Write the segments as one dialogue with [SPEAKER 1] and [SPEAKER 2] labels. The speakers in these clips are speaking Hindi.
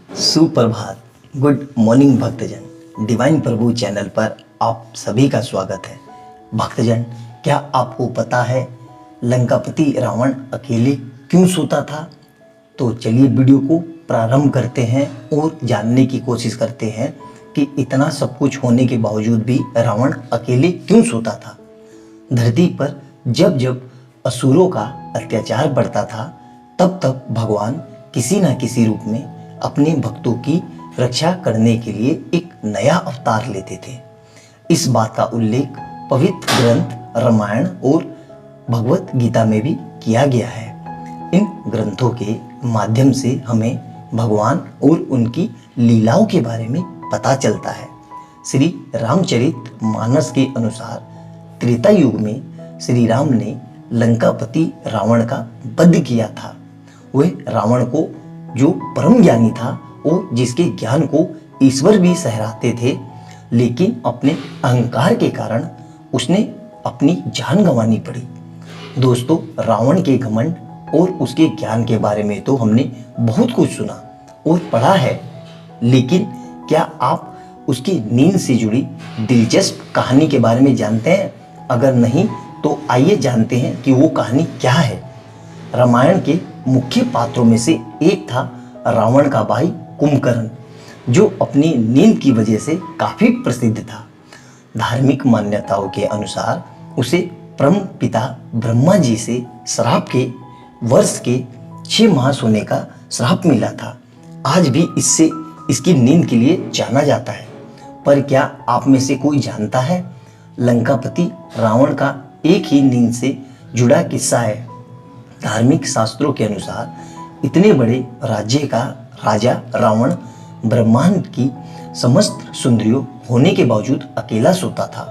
[SPEAKER 1] सुप्रभात, गुड मॉर्निंग भक्तजन। डिवाइन प्रभु चैनल पर आप सभी का स्वागत है। भक्तजन, क्या आपको पता है लंकापति रावण अकेले क्यों सोता था? तो चलिए वीडियो को प्रारंभ करते हैं और जानने की कोशिश करते हैं कि इतना सब कुछ होने के बावजूद भी रावण अकेले क्यों सोता था। धरती पर जब जब असुरों का अत्याचार बढ़ता था, तब तब भगवान किसी न किसी रूप में अपने भक्तों की रक्षा करने के लिए एक नया अवतार लेते थे। इस बात का उल्लेख पवित्र ग्रंथ रामायण और भगवत गीता में भी किया गया है। इन ग्रंथों के माध्यम से हमें भगवान और उनकी लीलाओं के बारे में पता चलता है। श्री रामचरित मानस के अनुसार त्रेता युग में श्री राम ने लंकापति रावण का वध किया था। वह रावण को, जो परम ज्ञानी था और जिसके ज्ञान को ईश्वर भी सहराते थे, लेकिन अपने अहंकार के कारण उसने अपनी जान गंवानी पड़ी। दोस्तों, रावण के घमंड और उसके ज्ञान के बारे में तो हमने बहुत कुछ सुना और पढ़ा है, लेकिन क्या आप उसकी नींद से जुड़ी दिलचस्प कहानी के बारे में जानते हैं? अगर नहीं तो आइए जानते हैं कि वो कहानी क्या है। रामायण के मुख्य पात्रों में से एक था रावण का भाई कुंभकर्ण, जो अपनी नींद की वजह से काफी प्रसिद्ध था। धार्मिक मान्यताओं के अनुसार उसे परम पिता ब्रह्मा जी से श्राप के वर्ष के 6 माह सोने का श्राप मिला था। आज भी इससे इसकी नींद के लिए जाना जाता है। पर क्या आप में से कोई जानता है, लंकापति रावण का एक ही नींद से जुड़ा किस्सा है। धार्मिक शास्त्रों के अनुसार इतने बड़े राज्य का राजा रावण ब्रह्मांड की समस्त सुंदरियों होने के बावजूद अकेला सोता था।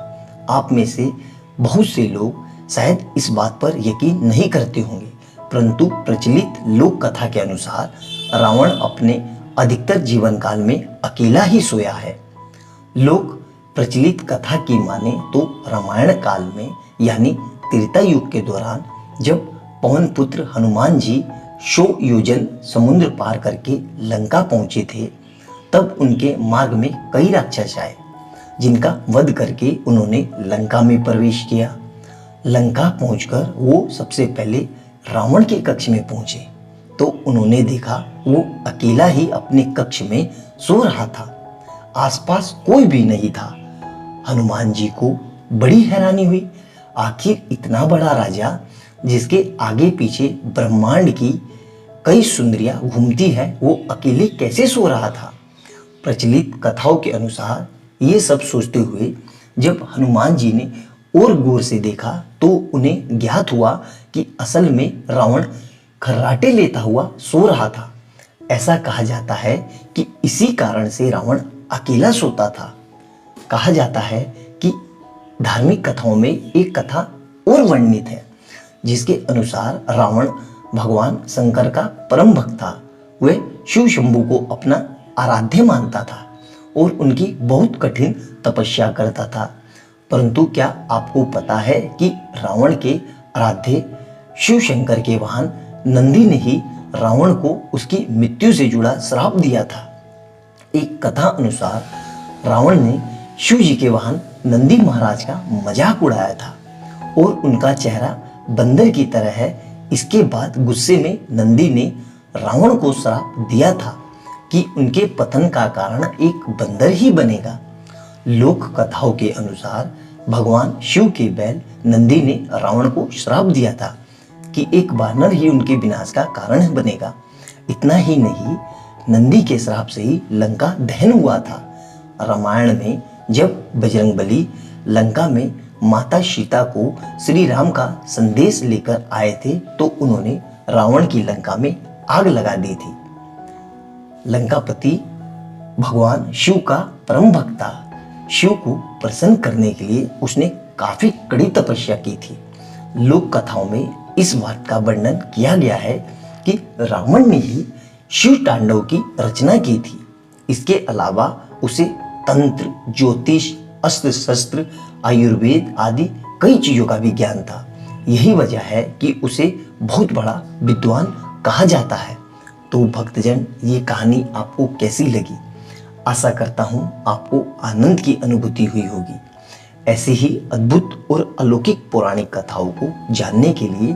[SPEAKER 1] आप में से बहुत से लोग शायद इस बात पर यकीन नहीं करते होंगे, परंतु प्रचलित लोक कथा के अनुसार रावण अपने अधिकतर जीवन काल में अकेला ही सोया है। लोक प्रचलित कथा की माने तो रामायण काल में यानी त्रेता युग के दौरान जब पवन पुत्र हनुमान जी 100 योजन समुद्र पार करके लंका पहुंचे थे, तब उनके मार्ग में कई राक्षस आए, जिनका वध करके उन्होंने लंका में प्रवेश किया। लंका पहुंचकर वो सबसे पहले रावण के कक्ष में पहुंचे तो उन्होंने देखा वो अकेला ही अपने कक्ष में सो रहा था। आसपास कोई भी नहीं था। हनुमान जी को बड़ी हैरानी हुई। आखिर इतना बड़ा राजा, जिसके आगे पीछे ब्रह्मांड की कई सुंदरियां घूमती है, वो अकेले कैसे सो रहा था? प्रचलित कथाओं के अनुसार ये सब सोचते हुए जब हनुमान जी ने और गौर से देखा तो उन्हें ज्ञात हुआ कि असल में रावण खर्राटे लेता हुआ सो रहा था। ऐसा कहा जाता है कि इसी कारण से रावण अकेला सोता था। कहा जाता है कि धार्मिक कथाओं में एक कथा और वर्णित है, जिसके अनुसार रावण भगवान शंकर का परम भक्त था। वह शिव शंभू को अपना आराध्य मानता था और उनकी बहुत कठिन तपस्या करता था। परंतु क्या आपको पता है कि रावण के आराध्य शिव शंकर के वाहन नंदी ने ही रावण को उसकी मृत्यु से जुड़ा श्राप दिया था। एक कथा अनुसार रावण ने शिव जी के वाहन नंदी महाराज का मजाक उड़ाया था और उनका चेहरा बंदर की तरह है। इसके बाद गुस्से में नंदी ने रावण को श्राप दिया था कि उनके पतन का कारण एक बंदर ही बनेगा। लोक कथाओं के अनुसार भगवान शिव के बैल नंदी ने रावण को श्राप दिया था कि एक वानर ही उनके विनाश का कारण बनेगा। इतना ही नहीं, नंदी के श्राप से ही लंका दहन हुआ था। रामायण में जब बजरंगबली लंका में माता सीता को श्री राम का संदेश लेकर आए थे तो उन्होंने रावण की लंका में आग लगा दी थी। लंकापति भगवान शिव का परम भक्त था। शिव को प्रसन्न करने के लिए उसने काफी कड़ी तपस्या की थी। लोक कथाओं में इस बात का वर्णन किया गया है कि रावण ने ही शिव तांडव की रचना की थी। इसके अलावा उसे तंत्र, ज्योतिष, अस्त्र शस्त्र, आयुर्वेद आदि कई चीजों का भी ज्ञान था। यही वजह है कि उसे बहुत बड़ा विद्वान कहा जाता है। तो भक्तजन, ये कहानी आपको कैसी लगी? आशा करता हूँ आपको आनंद की अनुभूति हुई होगी। ऐसे ही अद्भुत और अलौकिक पौराणिक कथाओं को जानने के लिए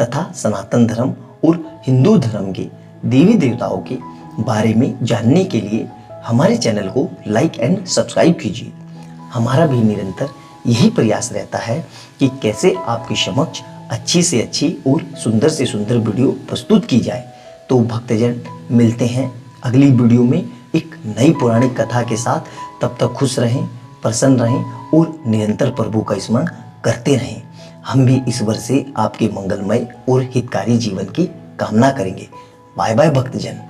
[SPEAKER 1] तथा सनातन धर्म और हिंदू धर्म के देवी देवताओं के बारे में जानने के लिए हमारे चैनल को लाइक एंड सब्सक्राइब कीजिए। हमारा भी निरंतर यही प्रयास रहता है कि कैसे आपके समक्ष अच्छी से अच्छी और सुंदर से सुंदर वीडियो प्रस्तुत की जाए। तो भक्तजन, मिलते हैं अगली वीडियो में एक नई पौराणिक कथा के साथ। तब तक खुश रहें, प्रसन्न रहें और निरंतर प्रभु का स्मरण करते रहें। हम भी ईश्वर से आपके मंगलमय और हितकारी जीवन की कामना करेंगे। बाय बाय भक्तजन।